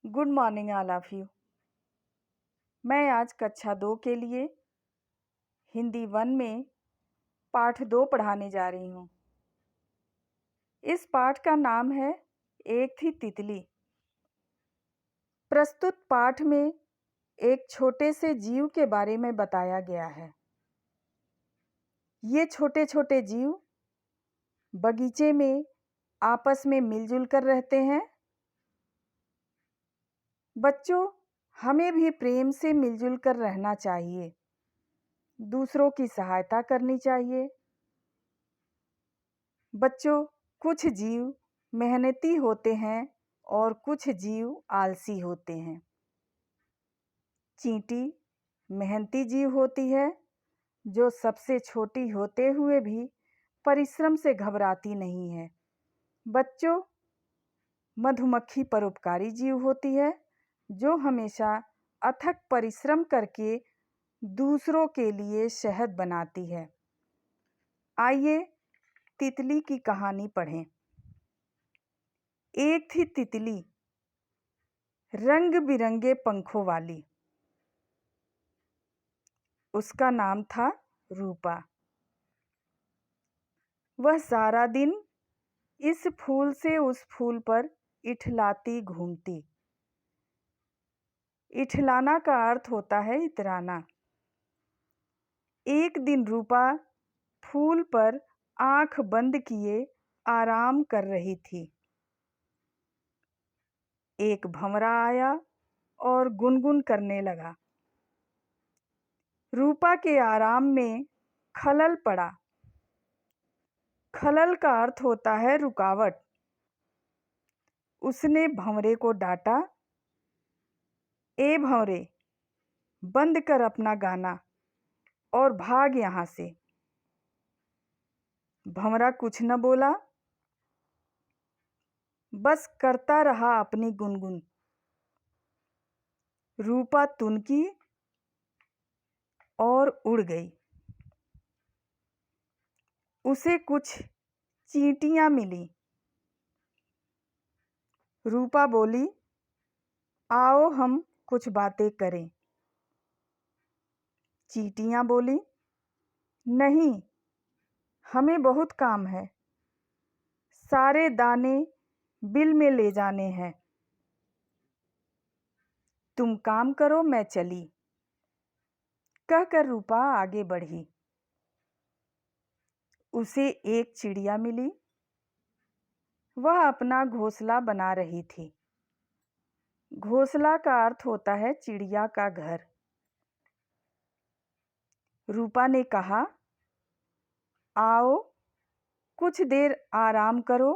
Good morning all of you. मैं आज कक्षा 2 के लिए हिंदी 1 में पाठ 2 पढ़ाने जा रही हूँ। इस पाठ का नाम है एक थी तितली। प्रस्तुत पाठ में एक छोटे से जीव के बारे में बताया गया है। ये छोटे छोटे जीव बगीचे में आपस में मिलजुल कर रहते हैं। बच्चों, हमें भी प्रेम से मिलजुल कर रहना चाहिए। दूसरों की सहायता करनी चाहिए। बच्चों, कुछ जीव मेहनती होते हैं और कुछ जीव आलसी होते हैं। चींटी मेहनती जीव होती है जो सबसे छोटी होते हुए भी परिश्रम से घबराती नहीं है। बच्चों, मधुमक्खी परोपकारी जीव होती है जो हमेशा अथक परिश्रम करके दूसरों के लिए शहद बनाती है। आइए तितली की कहानी पढ़ें। एक थी तितली, रंग बिरंगे पंखों वाली। उसका नाम था रूपा। वह सारा दिन इस फूल से उस फूल पर इठलाती घूमती। इठलाना का अर्थ होता है इतराना। एक दिन रूपा फूल पर आंख बंद किए आराम कर रही थी। एक भंवरा आया और गुनगुन करने लगा। रूपा के आराम में खलल पड़ा। खलल का अर्थ होता है रुकावट। उसने भंवरे को डांटा, ए भंवरे, बंद कर अपना गाना और भाग यहाँ से। भंवरा कुछ न बोला, बस करता रहा अपनी गुनगुन। रूपा तुनकी और उड़ गई। उसे कुछ चींटियां मिली। रूपा बोली, आओ हम कुछ बातें करें। चींटियां बोली, नहीं, हमें बहुत काम है। सारे दाने बिल में ले जाने हैं। तुम काम करो, मैं चली। कहकर रूपा आगे बढ़ी। उसे एक चिड़िया मिली। वह अपना घोंसला बना रही थी। घोंसला का अर्थ होता है चिड़िया का घर। रूपा ने कहा, आओ कुछ देर आराम करो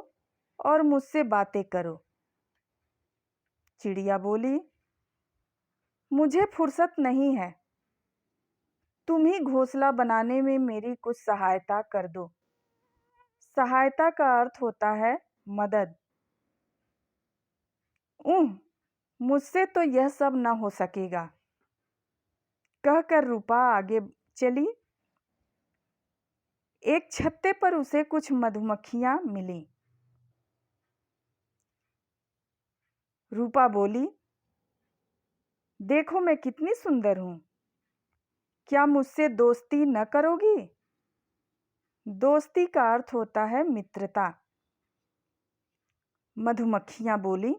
और मुझसे बातें करो। चिड़िया बोली, मुझे फुर्सत नहीं है। तुम ही घोंसला बनाने में मेरी कुछ सहायता कर दो। सहायता का अर्थ होता है मदद। मुझसे तो यह सब न हो सकेगा। कहकर रूपा आगे चली। एक छत्ते पर उसे कुछ मधुमक्खियां मिली। रूपा बोली, देखो मैं कितनी सुंदर हूं। क्या मुझसे दोस्ती न करोगी? दोस्ती का अर्थ होता है मित्रता। मधुमक्खियां बोली,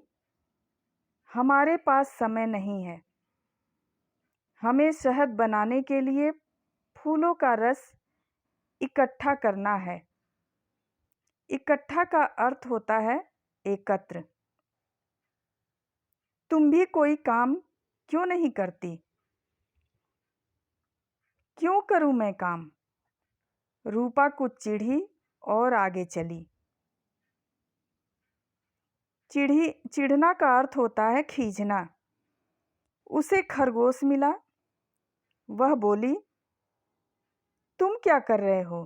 हमारे पास समय नहीं है। हमें शहद बनाने के लिए फूलों का रस इकट्ठा करना है। इकट्ठा का अर्थ होता है एकत्र। तुम भी कोई काम क्यों नहीं करती? क्यों करूं मैं काम? रूपा कुछ चिढ़ी और आगे चली। चिढ़ना का अर्थ होता है खींचना। उसे खरगोश मिला। वह बोली, तुम क्या कर रहे हो?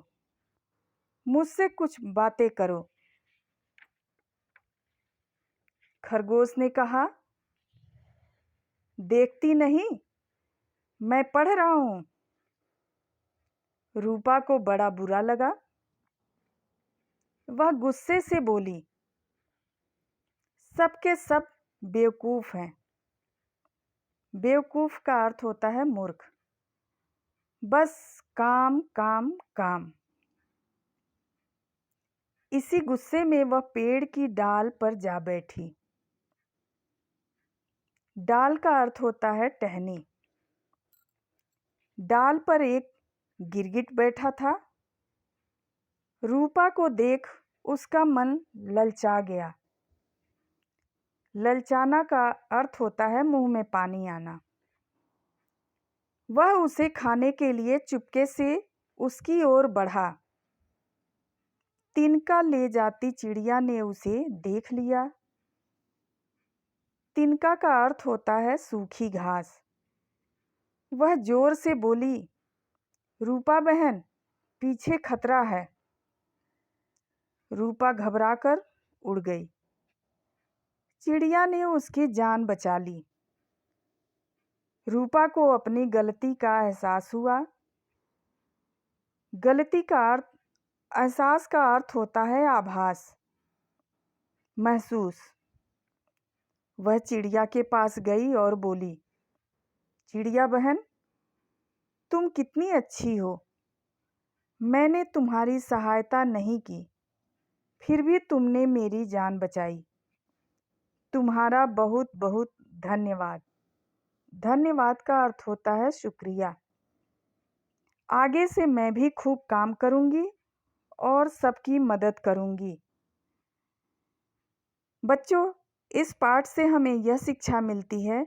मुझसे कुछ बातें करो। खरगोश ने कहा, देखती नहीं, मैं पढ़ रहा हूं। रूपा को बड़ा बुरा लगा। वह गुस्से से बोली, सब के सब बेवकूफ़ हैं। बेवकूफ़ का अर्थ होता है मूर्ख। बस काम काम काम। इसी गुस्से में वह पेड़ की डाल पर जा बैठी। डाल का अर्थ होता है टहनी। डाल पर एक गिरगिट बैठा था। रूपा को देख उसका मन ललचा गया। ललचाना का अर्थ होता है मुंह में पानी आना। वह उसे खाने के लिए चुपके से उसकी ओर बढ़ा। तिनका ले जाती चिड़िया ने उसे देख लिया। तिनका का अर्थ होता है सूखी घास। वह जोर से बोली, रूपा बहन, पीछे खतरा है। रूपा घबराकर उड़ गई। चिड़िया ने उसकी जान बचा ली। रूपा को अपनी गलती का एहसास हुआ। गलती का अर्थ, एहसास का अर्थ होता है आभास, महसूस। वह चिड़िया के पास गई और बोली, चिड़िया बहन, तुम कितनी अच्छी हो। मैंने तुम्हारी सहायता नहीं की, फिर भी तुमने मेरी जान बचाई। तुम्हारा बहुत बहुत धन्यवाद। धन्यवाद का अर्थ होता है शुक्रिया। आगे से मैं भी खूब काम करूंगी और सबकी मदद करूंगी। बच्चों, इस पाठ से हमें यह शिक्षा मिलती है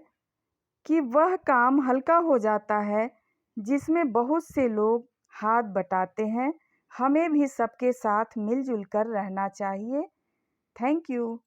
कि वह काम हल्का हो जाता है जिसमें बहुत से लोग हाथ बटाते हैं। हमें भी सबके साथ मिलजुल कर रहना चाहिए। Thank you.